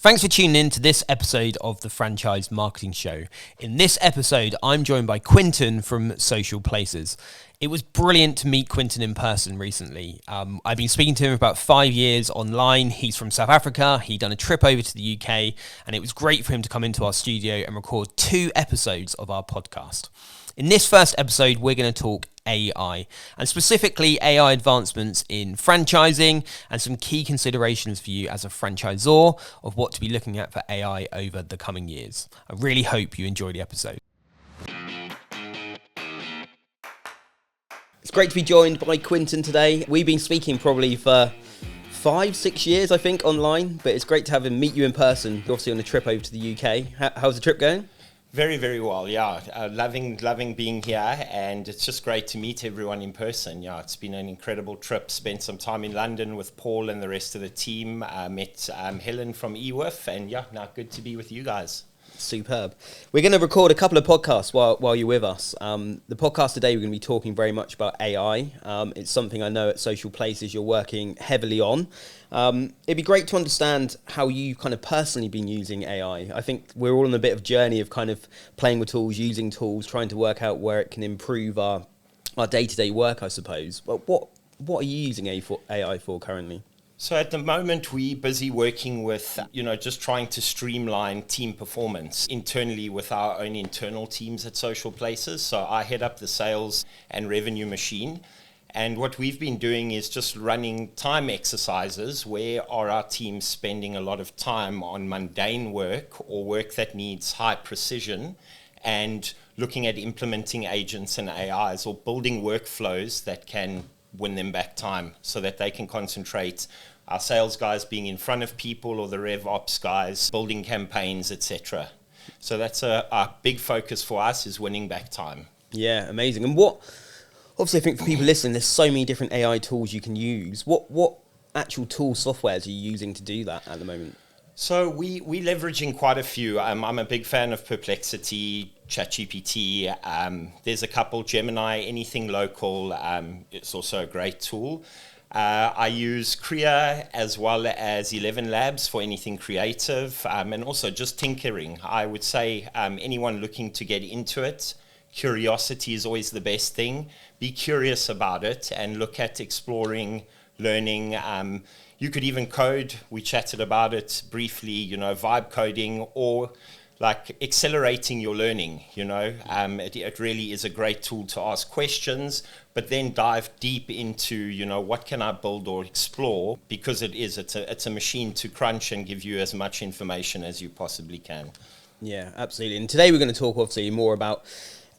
Thanks for tuning in to this episode of the Franchise Marketing Show. In this episode, I'm joined by Quinton from Social Places. It was brilliant to meet Quinton in person recently. I've been speaking to him for about 5 years online. He's from South Africa. He'd done a trip over to the UK, and it was great for him to come into our studio and record 2 episodes of our podcast. In this first episode, we're going to talk AI, and specifically AI advancements in franchising and some key considerations for you as a franchisor of what to be looking at for AI over the coming years. I really hope you enjoy the episode. It's great to be joined by Quinton today. We've been speaking probably for 5-6 years, I think, online, but it's great to have him meet you in person. You're obviously on a trip over to the UK. How's the trip going? Very, very well, yeah. Loving being here, and it's just great to meet everyone in person. Yeah, it's been an incredible trip. Spent some time in London with Paul and the rest of the team. Met Helen from eWIF, and yeah, now good to be with you guys. Superb. We're going to record a couple of podcasts while you're with us. The podcast today, we're going to be talking very much about AI. It's something I know at Social Places you're working heavily on. It'd be great to understand how you've kind of personally been using AI. I think we're all on a bit of journey of kind of playing with tools, using tools, trying to work out where it can improve our day-to-day work, I suppose. But what are you using AI for currently? So at the moment, we're busy working with, just trying to streamline team performance internally with our own internal teams at Social Places. So I head up the sales and revenue machine. And what we've been doing is just running time exercises where are our teams spending a lot of time on mundane work or work that needs high precision, and looking at implementing agents and AIs or building workflows that can win them back time so that they can concentrate, our sales guys being in front of people or the rev ops guys building campaigns, etc. So that's a big focus for us, is winning back time. Yeah, amazing. And obviously I think for people listening, there's so many different AI tools you can use. What actual tool softwares are you using to do that at the moment? So we're leveraging quite a few. I'm a big fan of Perplexity, ChatGPT. There's a couple, Gemini, anything local. It's also a great tool. I use Krea as well as 11 Labs for anything creative, and also just tinkering. I would say anyone looking to get into it, curiosity is always the best thing. Be curious about it and look at exploring, learning. You could even code. We chatted about it briefly, vibe coding or like accelerating your learning, It really is a great tool to ask questions, but then dive deep into, what can I build or explore, because it's a machine to crunch and give you as much information as you possibly can. Yeah, absolutely. And today we're going to talk obviously more about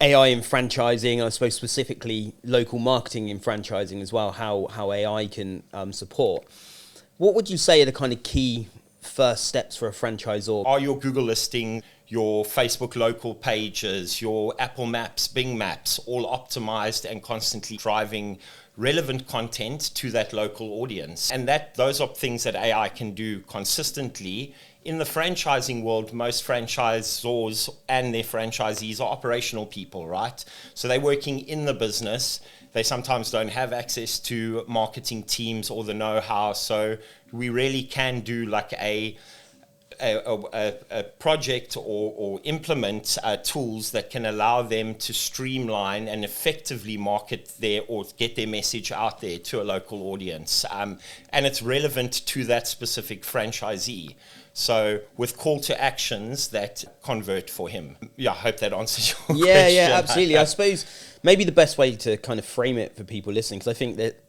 AI in franchising, and I suppose specifically local marketing in franchising as well, how AI can support. What would you say are the kind of key first steps for a franchisor? Are your Google listing, your Facebook local pages, your Apple Maps, Bing Maps, all optimized and constantly driving relevant content to that local audience? And those are things that AI can do consistently. In the franchising world, most franchisors and their franchisees are operational people, right? So they're working in the business. They sometimes don't have access to marketing teams or the know-how. So we really can do like a project or implement tools that can allow them to streamline and effectively market or get their message out there to a local audience. And it's relevant to that specific franchisee. So with call to actions that convert for him. Yeah, I hope that answers your question. Yeah, absolutely. I suppose maybe the best way to kind of frame it for people listening, because I think that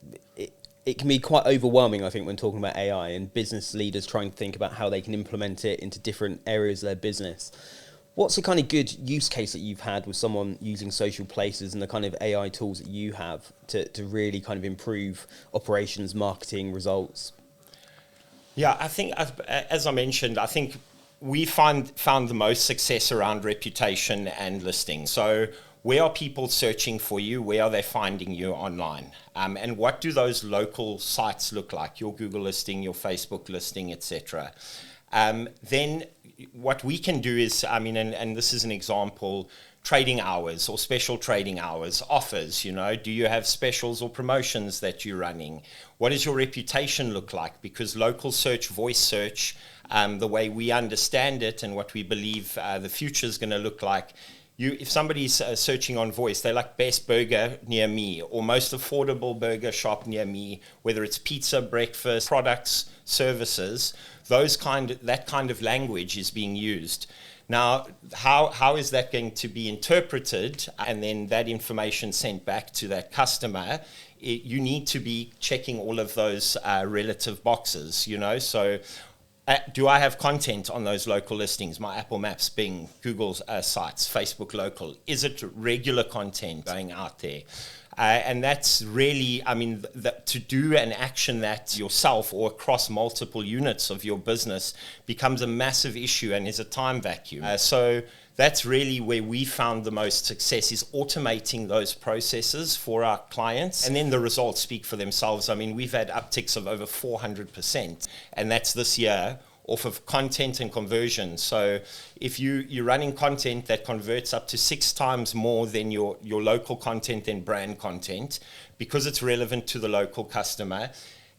it can be quite overwhelming, I think, when talking about AI and business leaders trying to think about how they can implement it into different areas of their business. What's the kind of good use case that you've had with someone using Social Places and the kind of AI tools that you have to really kind of improve operations, marketing, results? Yeah, I think, as I mentioned, I think we found the most success around reputation and listing. So where are people searching for you? Where are they finding you online? And what do those local sites look like? Your Google listing, your Facebook listing, etc. Then what we can do is, and this is an example, trading hours or special trading hours, offers, do you have specials or promotions that you're running? What does your reputation look like? Because local search, voice search, the way we understand it and what we believe the future is going to look like. If somebody's searching on voice, they're like best burger near me or most affordable burger shop near me, whether it's pizza, breakfast, products, services, that kind of language is being used. Now, how is that going to be interpreted and then that information sent back to that customer? You need to be checking all of those relative boxes, so do I have content on those local listings, my Apple Maps, Bing, Google sites, Facebook local? Is it regular content going out there? And that's really, to do an action that yourself or across multiple units of your business becomes a massive issue and is a time vacuum. So that's really where we found the most success, is automating those processes for our clients. And then the results speak for themselves. We've had upticks of over 400%, and that's this year, off of content and conversion. So if you're running content that converts up to 6 times more than your local content than brand content, because it's relevant to the local customer.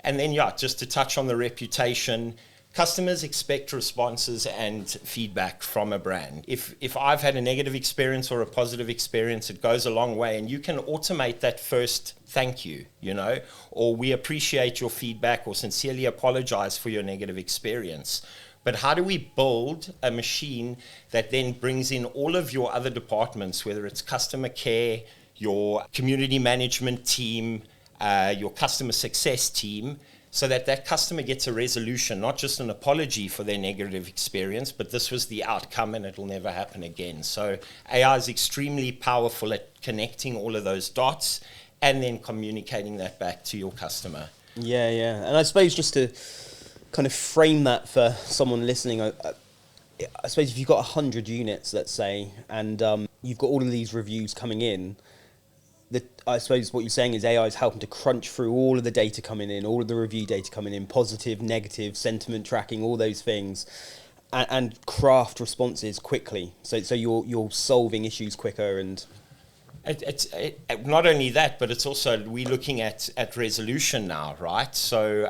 And then, just to touch on the reputation, customers expect responses and feedback from a brand. If I've had a negative experience or a positive experience, it goes a long way, and you can automate that first thank you, or we appreciate your feedback, or sincerely apologize for your negative experience. But how do we build a machine that then brings in all of your other departments, whether it's customer care, your community management team, your customer success team, so that customer gets a resolution, not just an apology for their negative experience, but this was the outcome and it'll never happen again. So AI is extremely powerful at connecting all of those dots and then communicating that back to your customer. Yeah. And I suppose just to kind of frame that for someone listening, I suppose if you've got 100 units, let's say, and you've got all of these reviews coming in, I suppose what you're saying is AI is helping to crunch through all of the data coming in, all of the review data coming in, positive, negative, sentiment tracking, all those things, and craft responses quickly. So you're solving issues quicker. And it's not only that, but it's also, we're looking at resolution now, right? So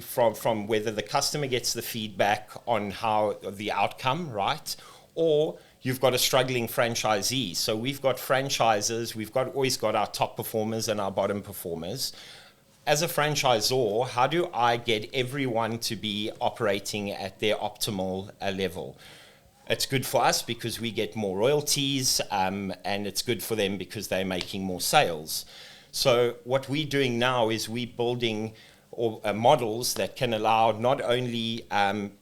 from whether the customer gets the feedback on how the outcome, right, or you've got a struggling franchisee. So we've got franchisors, always got our top performers and our bottom performers. As a franchisor, how do I get everyone to be operating at their optimal level? It's good for us because we get more royalties, and it's good for them because they're making more sales. So what we're doing now is we're building models that can allow not only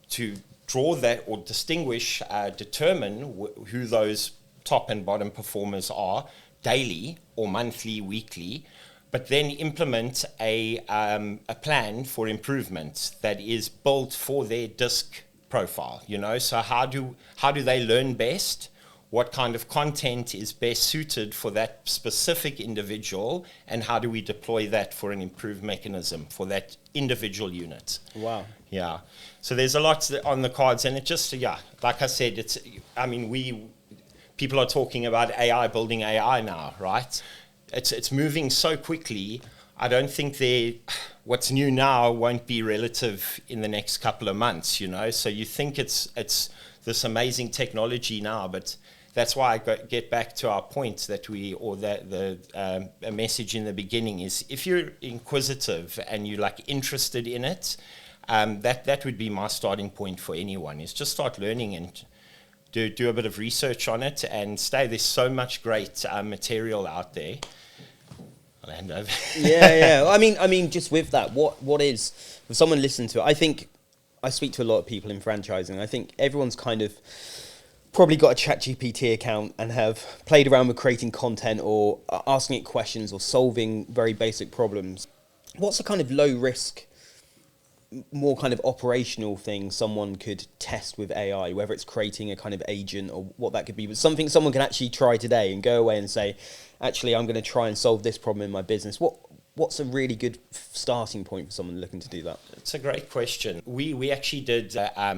to draw that or distinguish, determine who those top and bottom performers are daily or monthly, weekly, but then implement a plan for improvement that is built for their DISC profile. So how do they learn best? What kind of content is best suited for that specific individual, and how do we deploy that for an improved mechanism for that individual unit? Wow. Yeah. So there's a lot on the cards, and it just, like I said, people are talking about AI, building AI now, right? It's moving so quickly. I don't think what's new now won't be relative in the next couple of months, So you think it's this amazing technology now, but that's why I get back to our point that a message in the beginning is, if you're inquisitive and you're interested in it, that would be my starting point for anyone, is just start learning and do a bit of research on it and stay. There's so much great material out there. I'll hand over. Yeah. I mean, just with that, what is, if someone listening to it, I think I speak to a lot of people in franchising. I think everyone's kind of probably got a ChatGPT account and have played around with creating content or asking it questions or solving very basic problems. What's a kind of low risk, more kind of operational thing someone could test with AI, whether it's creating a kind of agent or what that could be, but something someone can actually try today and go away and say, actually, I'm going to try and solve this problem in my business? what's a really good starting point for someone looking to do that? It's a great question. We actually did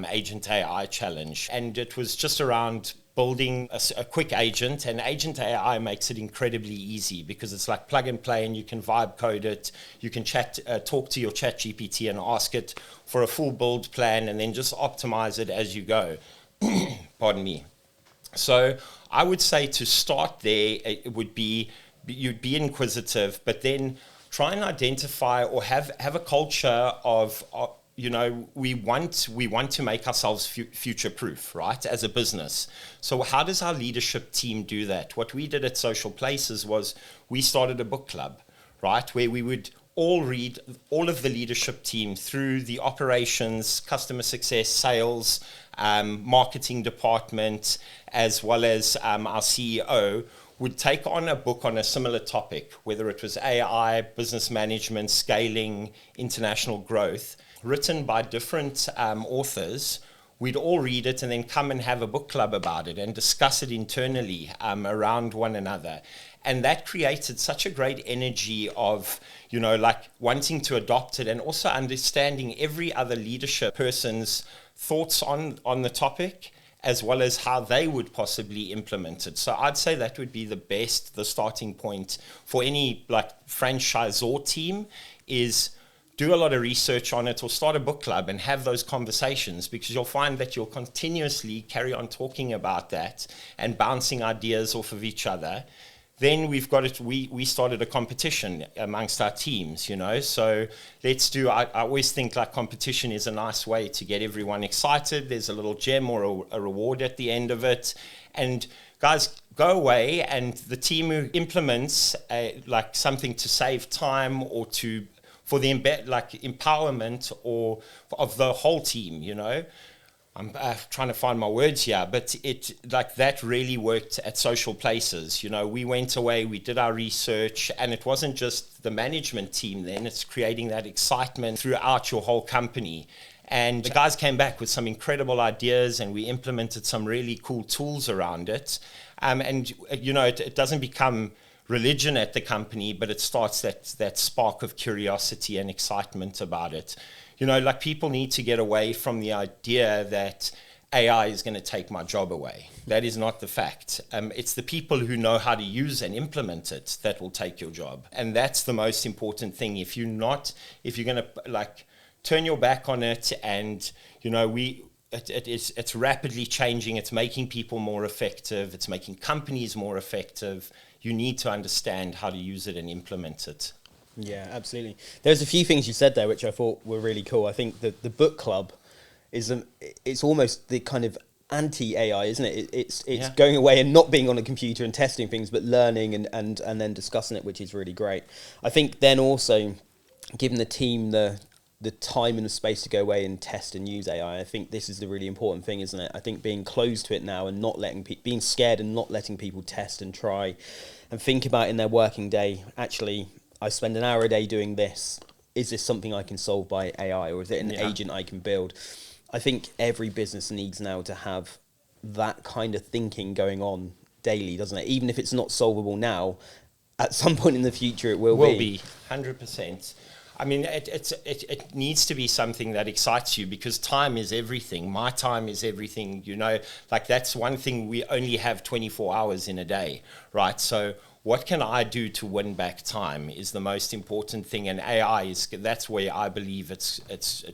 Agent AI challenge, and it was just around building a quick agent, and Agent AI makes it incredibly easy because it's like plug and play, and you can vibe code it. You can talk to your chat GPT and ask it for a full build plan, and then just optimize it as you go. Pardon me. So I would say to start there, it would be, you'd be inquisitive, but then try and identify or have a culture of we want to make ourselves future proof, right, as a business. So how does our leadership team do that? What we did at Social Places was we started a book club, right, where we would all read, all of the leadership team through the operations, customer success, sales, marketing department, as well as our CEO, would take on a book on a similar topic, whether it was AI, business management, scaling, international growth, written by different authors. We'd all read it and then come and have a book club about it and discuss it internally around one another. And that created such a great energy of, like wanting to adopt it, and also understanding every other leadership person's thoughts on the topic, as well as how they would possibly implement it. So I'd say that would be the starting point for any like franchisor team, is do a lot of research on it or start a book club and have those conversations, because you'll find that you'll continuously carry on talking about that and bouncing ideas off of each other. Then we've got it. We started a competition amongst our teams, So let's do. I always think like competition is a nice way to get everyone excited. There's a little gem or a reward at the end of it, and guys, go away, and the team who implements like something to save time or for the empowerment or of the whole team, I'm trying to find my words here, but that really worked at Social Places. We went away, we did our research, and it wasn't just the management team then, it's creating that excitement throughout your whole company. And the guys came back with some incredible ideas, and we implemented some really cool tools around it. It doesn't become religion at the company, but it starts that spark of curiosity and excitement about it. People need to get away from the idea that AI is going to take my job away. That is not the fact. It's the people who know how to use and implement it that will take your job. And that's the most important thing. If you're going to turn your back on it, and, it's rapidly changing. It's making people more effective. It's making companies more effective. You need to understand how to use it and implement it. Yeah, absolutely. There's a few things you said there which I thought were really cool. I think that the book club it's almost the kind of anti-AI, isn't it? It's going away and not being on a computer and testing things, but learning and then discussing it, which is really great. I think then also giving the team the time and the space to go away and test and use AI. I think this is the really important thing, isn't it? I think being closed to it now and not being scared and not letting people test and try and think about in their working day, actually, I spend an hour a day doing this. Is this something I can solve by AI, or is it an agent I can build? I think every business needs now to have that kind of thinking going on daily, doesn't it? Even if it's not solvable now, at some point in the future it will be. 100%. I mean, it needs to be something that excites you, because time is everything. My time is everything, that's one thing. We only have 24 hours in a day, right? So what can I do to win back time is the most important thing. And AI that's where I believe it's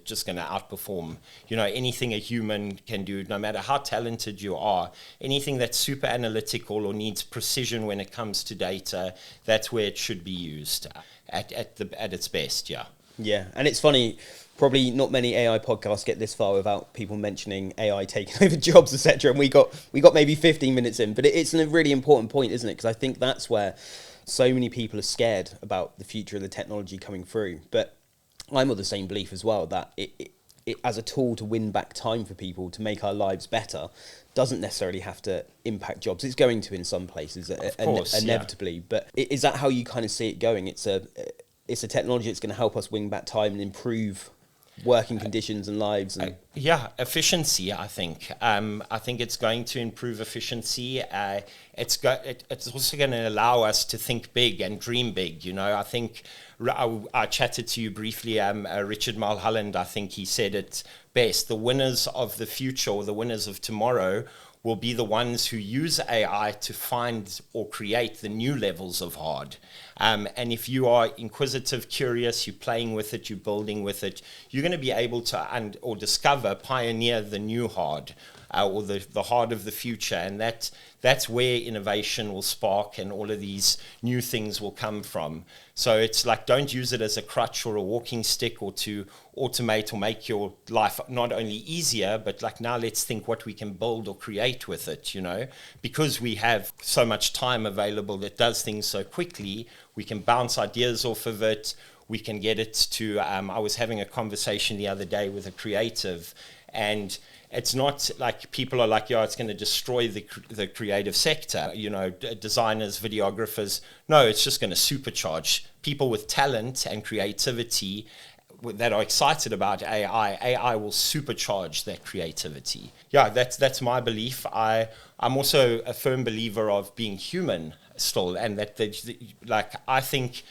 just going to outperform, anything a human can do, no matter how talented you are. Anything that's super analytical or needs precision when it comes to data, that's where it should be used at its best. Yeah, and it's funny, probably not many AI podcasts get this far without people mentioning AI taking over jobs, etc. And we got maybe 15 minutes in, but it's a really important point, isn't it? Because I think that's where so many people are scared about the future of the technology coming through. But I'm of the same belief as well, that it as a tool to win back time for people, to make our lives better, doesn't necessarily have to impact jobs. It's going to in some places, inevitably. But is that how you kind of see it going? It's a technology that's going to help us win back time and improve working conditions and lives. And efficiency. I think it's going to improve efficiency. It's also going to allow us to think big and dream big. I think I chatted to you briefly. Richard Mulholland, I think he said it best: the winners of the future, or the winners of tomorrow, will be the ones who use AI to find or create the new levels of hard. And if you are inquisitive, curious, you're playing with it, you're building with it, you're going to be able to or discover, pioneer the new hard, or the hard of the future. And that's where innovation will spark and all of these new things will come from. So it's like, don't use it as a crutch or a walking stick or to automate or make your life not only easier, but like, now let's think what we can build or create with it, because we have so much time available that does things so quickly. We can bounce ideas off of it. We can get it to, I was having a conversation the other day with a creative, and it's not like people are like, it's going to destroy the creative sector, designers, videographers. No, it's just going to supercharge people with talent and creativity that are excited about AI. AI will supercharge that creativity. Yeah, that's my belief. I'm also a firm believer of being human still, and I think,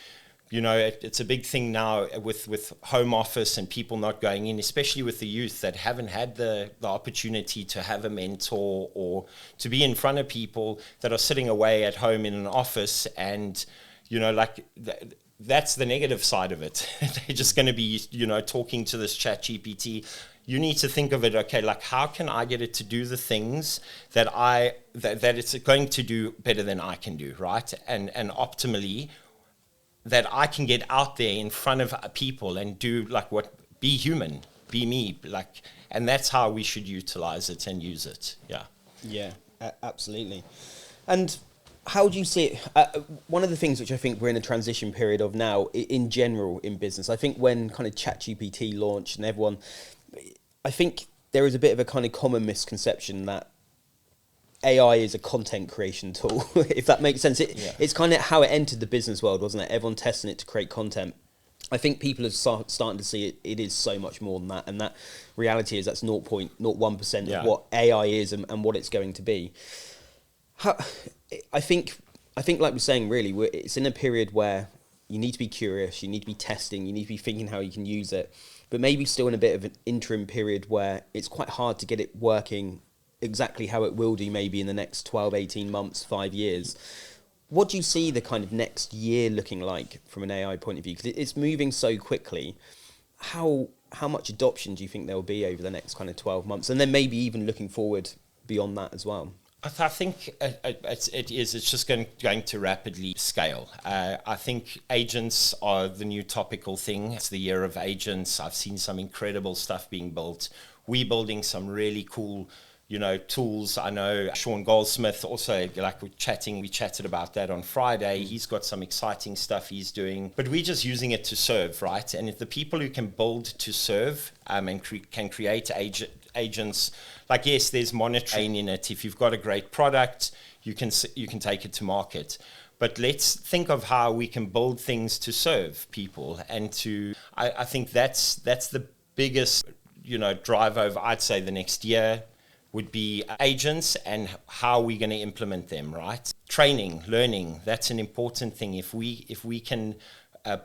it's a big thing now with home office and people not going in, especially with the youth that haven't had the opportunity to have a mentor or to be in front of people that are sitting away at home in an office. And, that's the negative side of it. They're just going to be, talking to this chat GPT. You need to think of it, okay, like, how can I get it to do the things that it's going to do better than I can do, right? And optimally, that I can get out there in front of people and do be human, be me, and that's how we should utilize it and use it. Yeah, absolutely. And how do you see it? One of the things which I think we're in a transition period of now, in general in business, I think when kind of ChatGPT launched and everyone, I think there is a bit of a kind of common misconception that AI is a content creation tool, if that makes sense. It's kind of how it entered the business world, wasn't it? Everyone testing it to create content. I think people are starting to see it is so much more than that. And that reality is that's 0.01% of what AI is and what it's going to be. I think like we're saying, really, it's in a period where you need to be curious, you need to be testing, you need to be thinking how you can use it, but maybe still in a bit of an interim period where it's quite hard to get it working exactly how it will do maybe in the next 12, 18 months, 5 years. What do you see the kind of next year looking like from an AI point of view? Because it's moving so quickly. How much adoption do you think there will be over the next kind of 12 months? And then maybe even looking forward beyond that as well? I think it's just going to rapidly scale. I think agents are the new topical thing. It's the year of agents. I've seen some incredible stuff being built. We're building some really cool tools. I know Sean Goldsmith also, we chatted about that on Friday. He's got some exciting stuff he's doing, but we're just using it to serve, right? And if the people who can build to serve and can create agents, yes, there's monitoring in it. If you've got a great product, you can take it to market. But let's think of how we can build things to serve people, and I think that's the biggest drive over, I'd say, the next year would be agents and how we're going to implement them, right? Training, learning, that's an important thing. If we can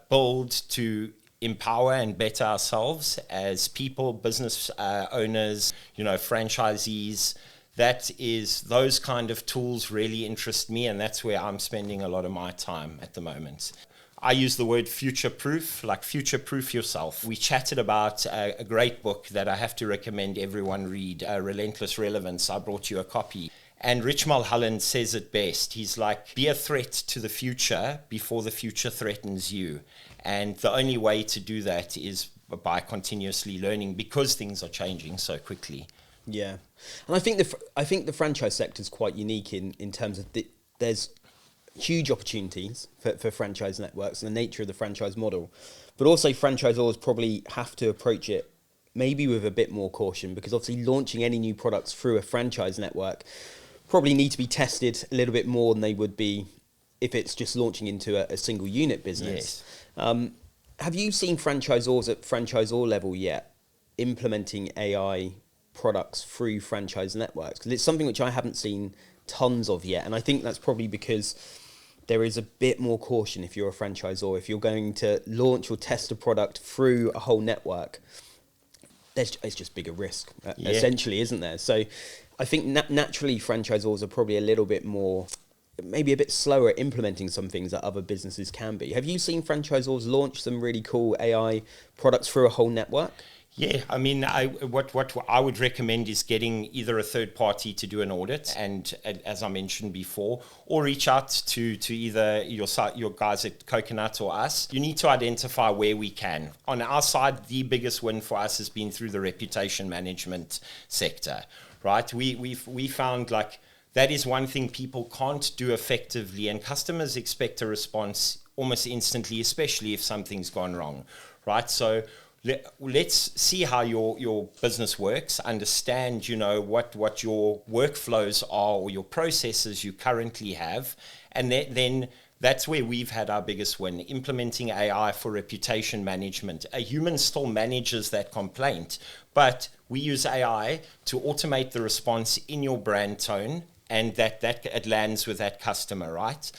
build to empower and better ourselves as people, business owners, franchisees, those kind of tools really interest me, and that's where I'm spending a lot of my time at the moment. I use the word future-proof, future-proof yourself. We chatted about a great book that I have to recommend everyone read, Relentless Relevance. I brought you a copy. And Rich Mulholland says it best. He's like, be a threat to the future before the future threatens you. And the only way to do that is by continuously learning, because things are changing so quickly. Yeah. And I think the franchise sector is quite unique in terms of there's huge opportunities for franchise networks and the nature of the franchise model, but also franchisors probably have to approach it maybe with a bit more caution, because obviously launching any new products through a franchise network probably need to be tested a little bit more than they would be if it's just launching into a single unit business. Yes. Have you seen franchisors at franchisor level yet implementing AI products through franchise networks? Because it's something which I haven't seen tons of yet, and I think that's probably because there is a bit more caution if you're a franchisor. If you're going to launch or test a product through a whole network, it's just bigger risk, essentially, isn't there? So I think naturally franchisors are probably a little bit more, maybe a bit slower at implementing some things that other businesses can be. Have you seen franchisors launch some really cool AI products through a whole network? Yeah, I mean, what I would recommend is getting either a third party to do an audit, and as I mentioned before, or reach out to either your guys at Coconut or us. You need to identify where we can. On our side, the biggest win for us has been through the reputation management sector, right? We found like that is one thing people can't do effectively, and customers expect a response almost instantly, especially if something's gone wrong, right? So let's see how your business works, understand, what your workflows are or your processes you currently have. And then that's where we've had our biggest win, implementing AI for reputation management. A human still manages that complaint, but we use AI to automate the response in your brand tone, and that it lands with that customer, right?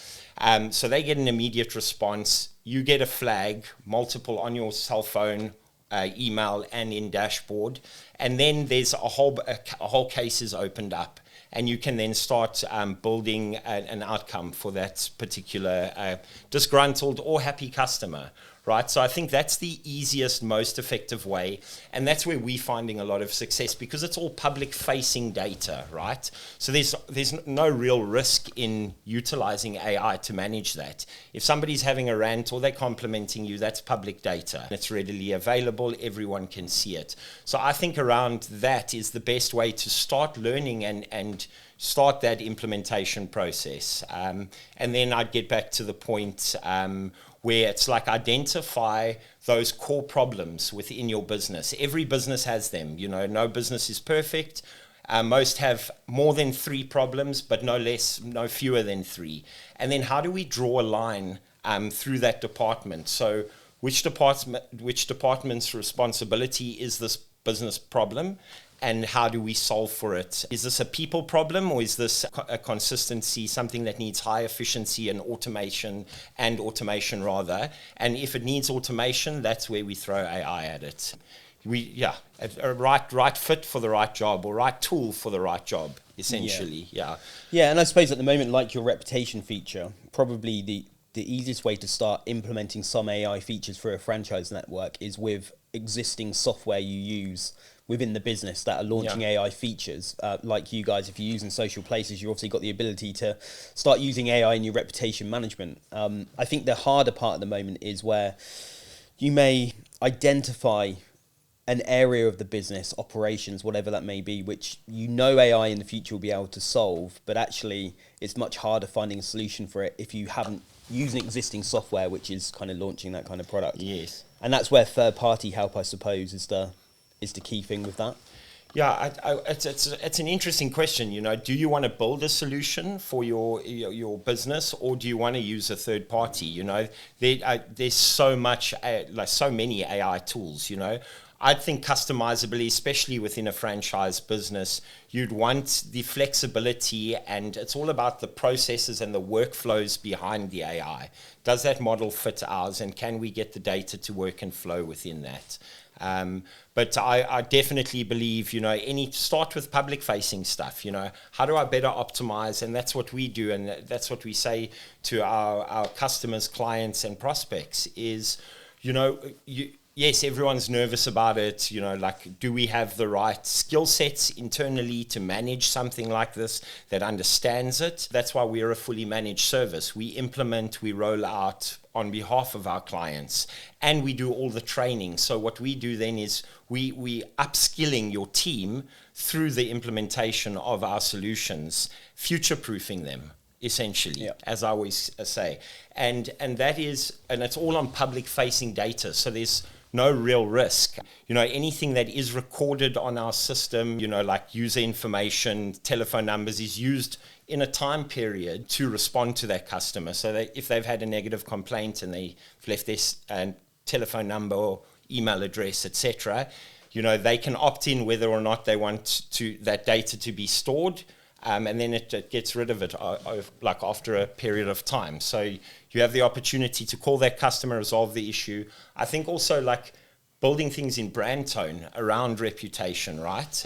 So they get an immediate response. You get a flag, multiple on your cell phone, email, and in dashboard, and then there's a whole case is opened up, and you can then start building an outcome for that particular disgruntled or happy customer, right? So I think that's the easiest, most effective way, and that's where we're finding a lot of success, because it's all public-facing data, right? So there's no real risk in utilizing AI to manage that. If somebody's having a rant or they're complimenting you, that's public data. It's readily available. Everyone can see it. So I think around that is the best way to start learning and start that implementation process. And then I'd get back to the point where it's like identify those core problems within your business. Every business has them. No business is perfect. Most have more than 3 problems, but no fewer than 3. And then how do we draw a line through that department? So which department's responsibility is this business problem? And how do we solve for it? Is this a people problem, or is this a consistency, something that needs high efficiency and automation rather? And if it needs automation, that's where we throw AI at it. A right fit for the right job, or right tool for the right job, essentially. Yeah, and I suppose at the moment, like your reputation feature, probably the easiest way to start implementing some AI features for a franchise network is with existing software you use within the business that are launching AI features. Like you guys, if you're using Social Places, you've obviously got the ability to start using AI in your reputation management. I think the harder part at the moment is where you may identify an area of the business, operations, whatever that may be, which AI in the future will be able to solve, but actually it's much harder finding a solution for it if you haven't used an existing software which is kind of launching that kind of product. Yes. And that's where third-party help, I suppose, is the key thing with that. Yeah, it's an interesting question. Do you want to build a solution for your business, or do you want to use a third party? There's so many AI tools. I think customizability, especially within a franchise business, you'd want the flexibility, and it's all about the processes and the workflows behind the AI. Does that model fit ours, and can we get the data to work and flow within that? But I definitely believe, start with public facing stuff, how do I better optimize? And that's what we do. And that's what we say to our customers, clients, and prospects is, yes, everyone's nervous about it. Do we have the right skill sets internally to manage something like this that understands it? That's why we're a fully managed service. We implement, we roll out on behalf of our clients, and we do all the training. So what we do then is we upskilling your team through the implementation of our solutions, future-proofing them, essentially, as I always say. And it's all on public-facing data. So there's no real risk. Anything that is recorded on our system, like user information, telephone numbers, is used in a time period to respond to that customer. So that if they've had a negative complaint and they've left this telephone number or email address, etc. They can opt in whether or not they want that data to be stored, and then it gets rid of it like after a period of time. So you have the opportunity to call that customer, resolve the issue. I think also like building things in brand tone around reputation, right?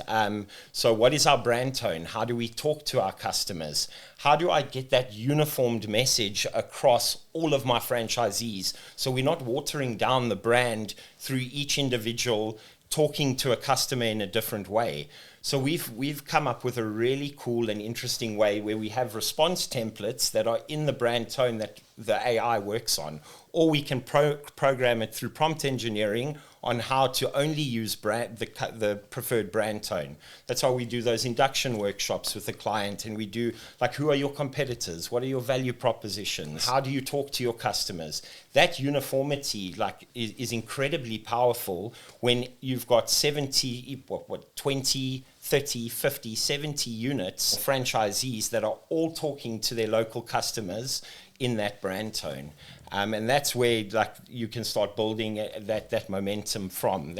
So what is our brand tone? How do we talk to our customers? How do I get that uniformed message across all of my franchisees? So we're not watering down the brand through each individual talking to a customer in a different way. So we've come up with a really cool and interesting way where we have response templates that are in the brand tone that the AI works on, or we can program it through prompt engineering on how to only use the preferred brand tone. That's how we do those induction workshops with the client, and we do like, who are your competitors? What are your value propositions? How do you talk to your customers? That uniformity is incredibly powerful when you've got 20, 30, 50, 70 units, franchisees that are all talking to their local customers in that brand tone. And that's where you can start building that momentum from.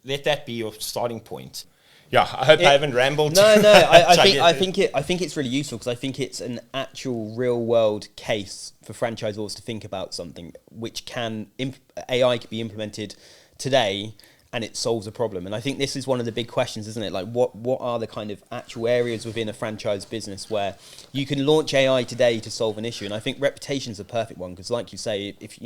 Let that be your starting point. Yeah, I hope I haven't rambled. No. I think it's really useful because I think it's an actual real world case for franchisors to think about something which AI can be implemented today, and it solves a problem. And I think this is one of the big questions, isn't it? Like, what are the kind of actual areas within a franchise business where you can launch AI today to solve an issue? And I think reputation's a perfect one because, like you say, if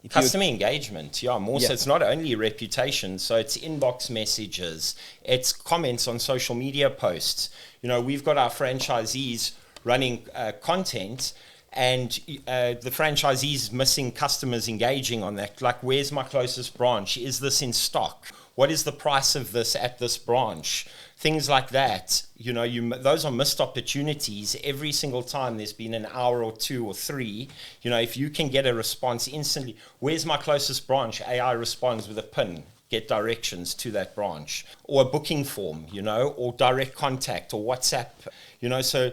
customer engagement, so it's not only reputation, so it's inbox messages, it's comments on social media posts. We've got our franchisees running content, and the franchisees missing customers engaging on that. Like, where's my closest branch? Is this in stock? What is the price of this at this branch? Things like that. Those are missed opportunities. Every single time there's been an hour or two or three, if you can get a response instantly, where's my closest branch? AI responds with a pin. Get directions to that branch, or a booking form, or direct contact, or WhatsApp, so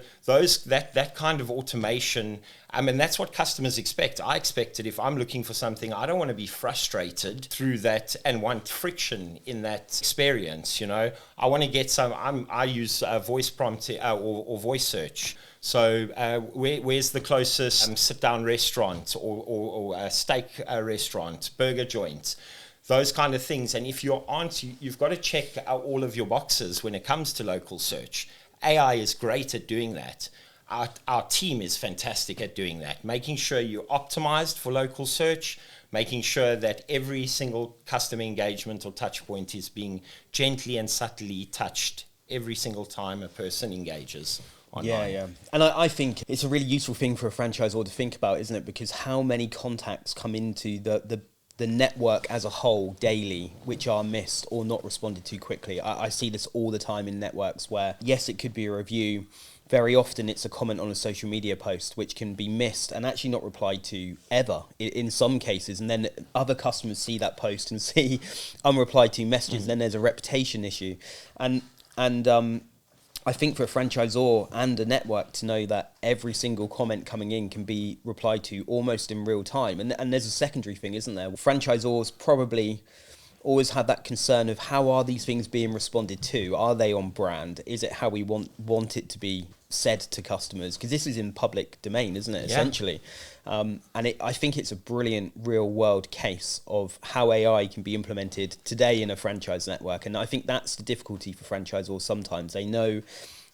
that kind of automation. And that's what customers expect. I expect it. If I'm looking for something, I don't want to be frustrated through that and want friction in that experience. I want to get I use voice prompt or voice search. So where's the closest sit-down restaurant or a steak restaurant, burger joint? Those kind of things. And if you've got to check out all of your boxes when it comes to local search. AI is great at doing that. Our team is fantastic at doing that, making sure you're optimized for local search, making sure that every single customer engagement or touch point is being gently and subtly touched every single time a person engages online. Yeah. And I think it's a really useful thing for a franchisor to think about, isn't it? Because how many contacts come into the network as a whole daily, which are missed or not responded to quickly. I see this all the time in networks where, yes, it could be a review. Very often it's a comment on a social media post, which can be missed and actually not replied to ever in some cases. And then other customers see that post and see unreplied to messages. And then there's a reputation issue. And I think for a franchisor and a network to know that every single comment coming in can be replied to almost in real time. And there's a secondary thing, isn't there? Franchisors probably always have that concern of how are these things being responded to? Are they on brand? Is it how we want it to be said to customers? Because this is in public domain, isn't it, essentially? I think it's a brilliant real world case of how AI can be implemented today in a franchise network. And I think that's the difficulty for franchisors sometimes.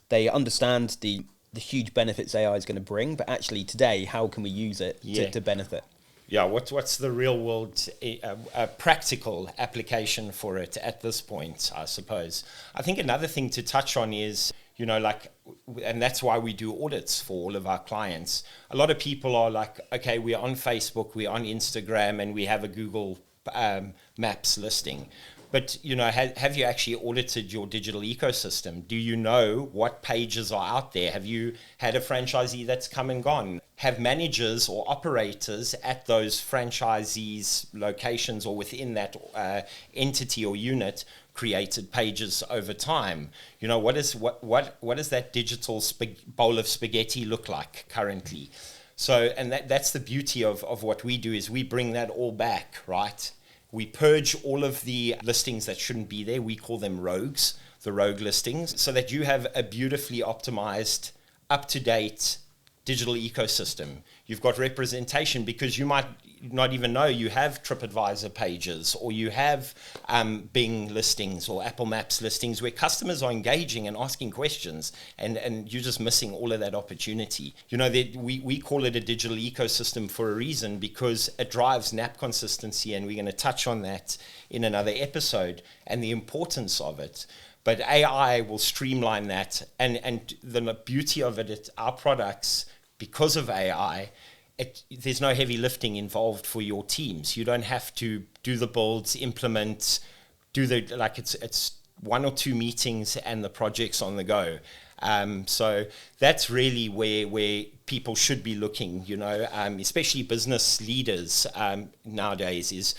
They understand the huge benefits AI is going to bring, but actually today, how can we use it to benefit? Yeah, what's the real world practical application for it at this point, I suppose? I think another thing to touch on is, and that's why we do audits for all of our clients. A lot of people are like, okay, we're on Facebook, we're on Instagram, and we have a Google Maps listing. But, have you actually audited your digital ecosystem? Do you know what pages are out there? Have you had a franchisee that's come and gone? Have managers or operators at those franchisees' locations or within that entity or unit created pages over time? What does that digital bowl of spaghetti look like currently? So, and that's the beauty of what we do, is we bring that all back, right? We purge all of the listings that shouldn't be there. We call them rogues, the rogue listings, so that you have a beautifully optimized, up-to-date digital ecosystem. You've got representation, because you might not even know you have TripAdvisor pages, or you have Bing listings or Apple Maps listings where customers are engaging and asking questions, and you're just missing all of that opportunity. You know, we call it a digital ecosystem for a reason, because it drives NAP consistency, and we're going to touch on that in another episode and the importance of it. But AI will streamline that, and the beauty of it, our products, because of AI, there's no heavy lifting involved for your teams. You don't have to do the builds, implement, it's 1 or 2 meetings and the project's on the go. So that's really where people should be looking, you know, especially business leaders nowadays, is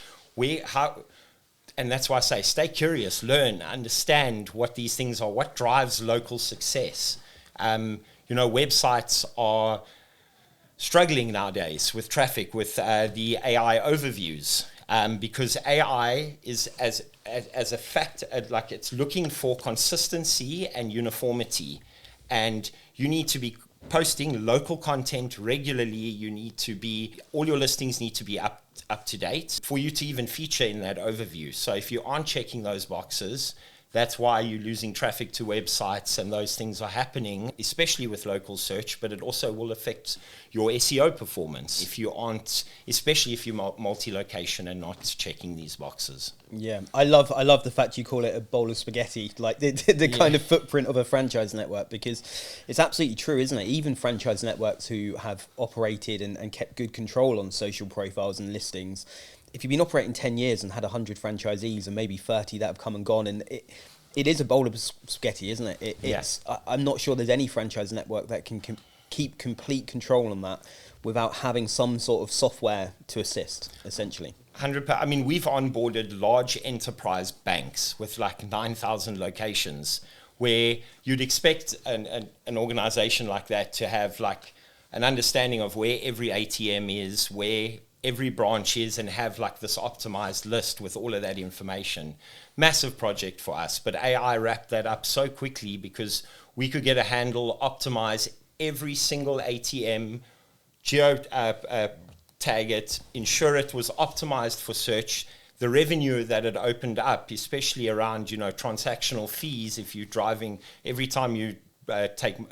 and that's why I say stay curious, learn, understand what these things are, what drives local success. You know, websites are struggling nowadays with traffic, with the AI overviews, because AI is as a fact, like, it's looking for consistency and uniformity, and you need to be posting local content regularly. You need to be, all your listings need to be up to date for you to even feature in that overview. So if you aren't checking those boxes, that's why you're losing traffic to websites, and those things are happening, especially with local search, but it also will affect your SEO performance if you aren't, especially if you're multi-location and not checking these boxes. Yeah, I love the fact you call it a bowl of spaghetti, like the kind of footprint of a franchise network, because it's absolutely true, isn't it? Even franchise networks who have operated and kept good control on social profiles and listings, if you've been operating 10 years and had 100 franchisees and maybe 30 that have come and gone, and it is a bowl of spaghetti, isn't it? I'm not sure there's any franchise network that can keep complete control on that without having some sort of software to assist, essentially. 100%. I mean, we've onboarded large enterprise banks with like 9,000 locations, where you'd expect an organization like that to have like an understanding of where every ATM is, where every branch is, and have like this optimized list with all of that information. Massive project for us, but AI wrapped that up so quickly, because we could get a handle, optimize every single ATM, tag it, ensure it was optimized for search. The revenue that it opened up, especially around, you know, transactional fees, if you're driving, every time you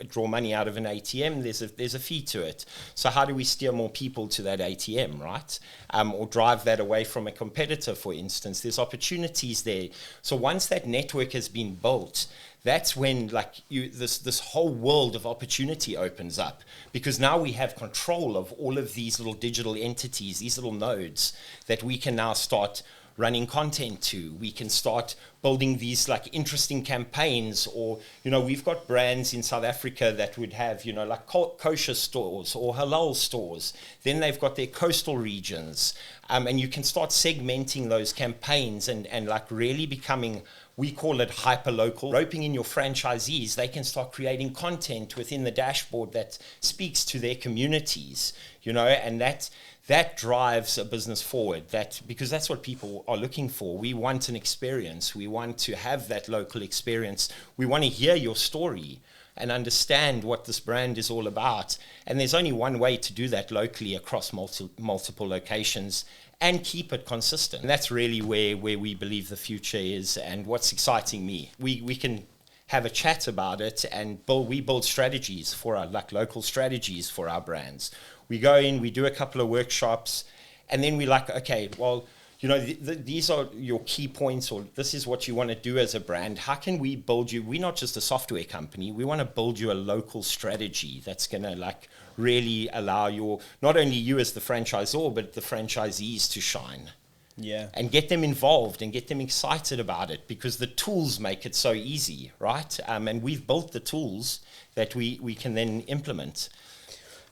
draw money out of an ATM, there's a fee to it. So how do we steer more people to that ATM, right? Or drive that away from a competitor, for instance? There's opportunities there. So once that network has been built, that's when like this whole world of opportunity opens up, because now we have control of all of these little digital entities, these little nodes that we can now start running content to. We can start building these like interesting campaigns, or, you know, we've got brands in South Africa that would have, you know, like kosher stores or halal stores. Then they've got their coastal regions, and you can start segmenting those campaigns and like really becoming, we call it hyper local, roping in your franchisees. They can start creating content within the dashboard that speaks to their communities, you know, and that drives a business forward, because that's what people are looking for. We want an experience. We want to have that local experience. We want to hear your story and understand what this brand is all about. And there's only one way to do that locally across multiple locations and keep it consistent. And that's really where we believe the future is, and what's exciting me. We can have a chat about it, and we build strategies for our, like, local strategies for our brands. We go in, we do a couple of workshops, and then we're like, okay, well, you know, these are your key points, or this is what you want to do as a brand. How can we build you? We're not just a software company. We want to build you a local strategy that's going to like really allow not only you as the franchisor, but the franchisees to shine. Yeah. And get them involved and get them excited about it, because the tools make it so easy, right? And we've built the tools that we can then implement.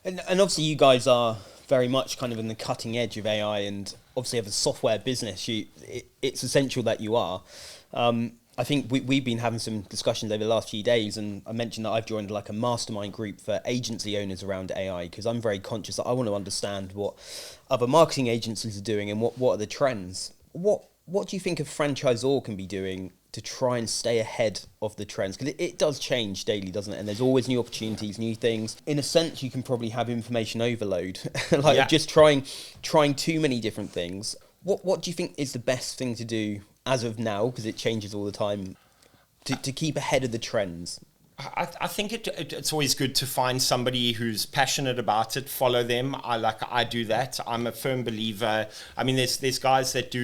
And obviously you guys are very much kind of in the cutting edge of AI, and obviously have a software business. It's essential that you are. I I think we've been having some discussions over the last few days, and I mentioned that I've joined like a mastermind group for agency owners around AI, because I'm very conscious that I want to understand what other marketing agencies are doing and what are the trends. What do you think a franchisor can be doing to try and stay ahead of the trends? Because it does change daily, doesn't it? And there's always new opportunities, new things. In a sense, you can probably have information overload, just trying too many different things. What do you think is the best thing to do as of now, because it changes all the time, to keep ahead of the trends? I think it's always good to find somebody who's passionate about it, follow them. I do that. I'm a firm believer. I mean, there's guys that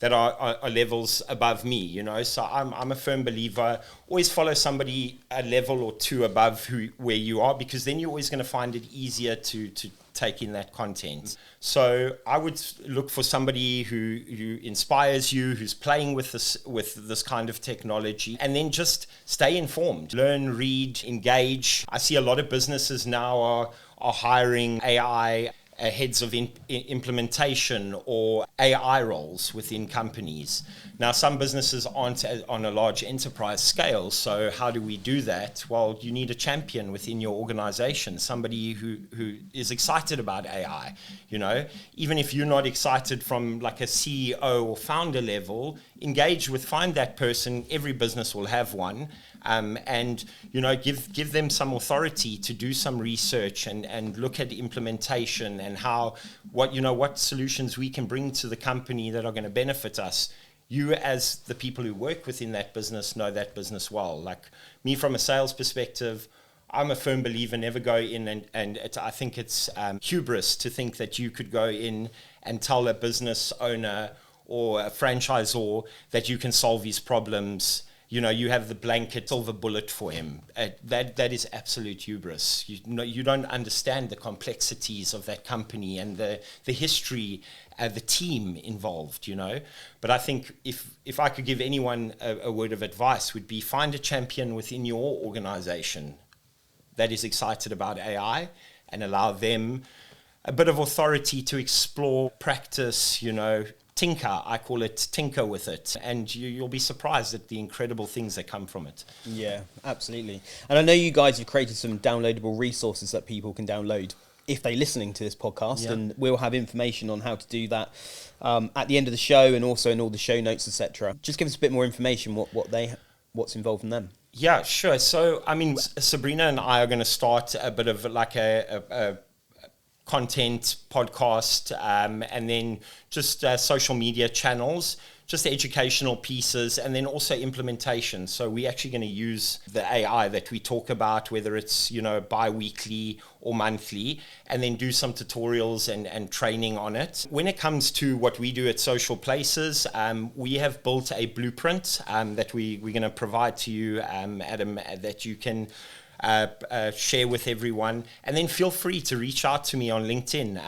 are levels above me, so I'm a firm believer. Always follow somebody a level or two above where you are, because then you're always going to find it easier to take in that content. So I would look for somebody who inspires you, who's playing with this kind of technology, and then just stay informed, learn, read, engage. I see a lot of businesses now are hiring AI heads of implementation or AI roles within companies. Now, some businesses aren't on a large enterprise scale, so how do we do that? Well, you need a champion within your organization, somebody who is excited about AI. Even if you're not excited from like a CEO or founder level, find that person. Every business will have one. And give them some authority to do some research and look at implementation and what solutions we can bring to the company that are going to benefit us. You, as the people who work within that business, know that business well. Like me, from a sales perspective, I'm a firm believer, never go in I think it's hubris to think that you could go in and tell a business owner or a franchisor that you can solve his problems. You have the blanket silver bullet for him. That is absolute hubris. You don't understand the complexities of that company and the history, the team involved. But I think if I could give anyone a word of advice, would be find a champion within your organization that is excited about AI, and allow them a bit of authority to explore, practice. Tinker, I call it, tinker with it, and you'll be surprised at the incredible things that come from it. Yeah, absolutely. And I know you guys have created some downloadable resources that people can download if they're listening to this podcast, and we'll have information on how to do that at the end of the show, and also in all the show notes, etc. Just give us a bit more information what's involved in them. Yeah, sure. So, I mean, Sabrina and I are going to start a bit of like a content podcast, and then just social media channels, just educational pieces, and then also implementation. So we're actually going to use the AI that we talk about, whether it's bi-weekly or monthly, and then do some tutorials and training on it. When it comes to what we do at Social Places, we have built a blueprint that we're going to provide to you, Adam, that you can share with everyone, and then feel free to reach out to me on LinkedIn,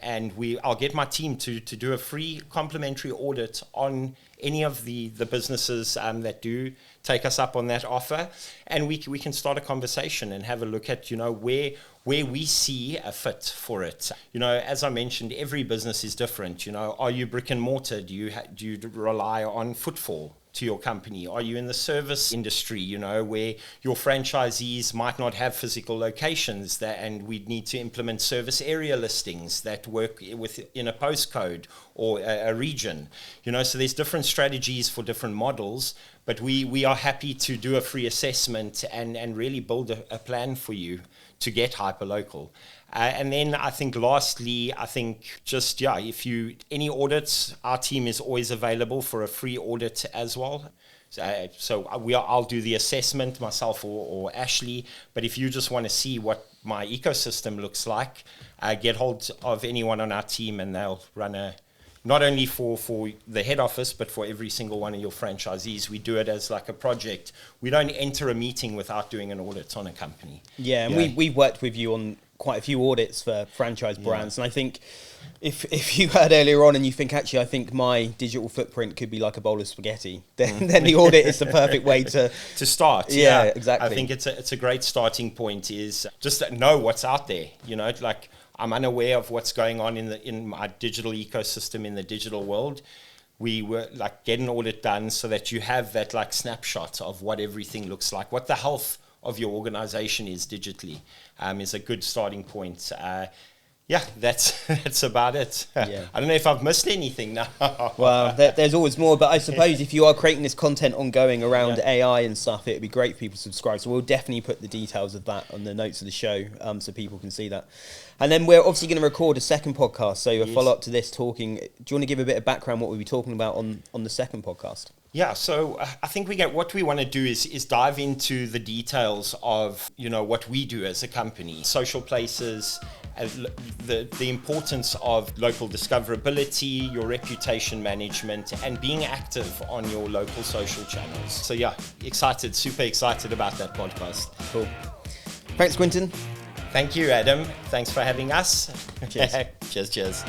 and I'll get my team to do a free complimentary audit on any of the businesses that do take us up on that offer, and we can start a conversation and have a look at where we see a fit for it. As I mentioned, every business is different. Are you brick and mortar? Do you rely on footfall to your company? Are you in the service industry, where your franchisees might not have physical locations, and we'd need to implement service area listings that work in a postcode or a region? So there's different strategies for different models, but we are happy to do a free assessment and really build a plan for you to get hyperlocal. And then I think lastly, if any audits, our team is always available for a free audit as well. I'll do the assessment myself or Ashley, but if you just want to see what my ecosystem looks like, get hold of anyone on our team, and they'll run not only for the head office, but for every single one of your franchisees. We do it as like a project. We don't enter a meeting without doing an audit on a company. Yeah, and we've worked with you on quite a few audits for franchise brands, and I think if you heard earlier on and you think, actually, I think my digital footprint could be like a bowl of spaghetti, then the audit is the perfect way to start. Yeah, exactly. I think it's a great starting point, is just to know what's out there. Like, I'm unaware of what's going on in my digital ecosystem in the digital world. we were like get an audit done so that you have that like snapshot of what everything looks like, what the health of your organization is digitally, is a good starting point. Yeah, that's about it. Yeah. I don't know if I've missed anything now. Well, there's always more, but I suppose if you are creating this content ongoing around AI and stuff, it would be great for people to subscribe. So we'll definitely put the details of that on the notes of the show, so people can see that. And then we're obviously going to record a second podcast, so a follow-up to this talking. Do you want to give a bit of background what we'll be talking about on the second podcast? Yeah, so I think what we want to do is dive into the details of, what we do as a company, social places, the importance of local discoverability, your reputation management, and being active on your local social channels. So yeah, super excited about that podcast. Cool. Thanks, Quinton. Thank you, Adam. Thanks for having us. Cheers. Cheers.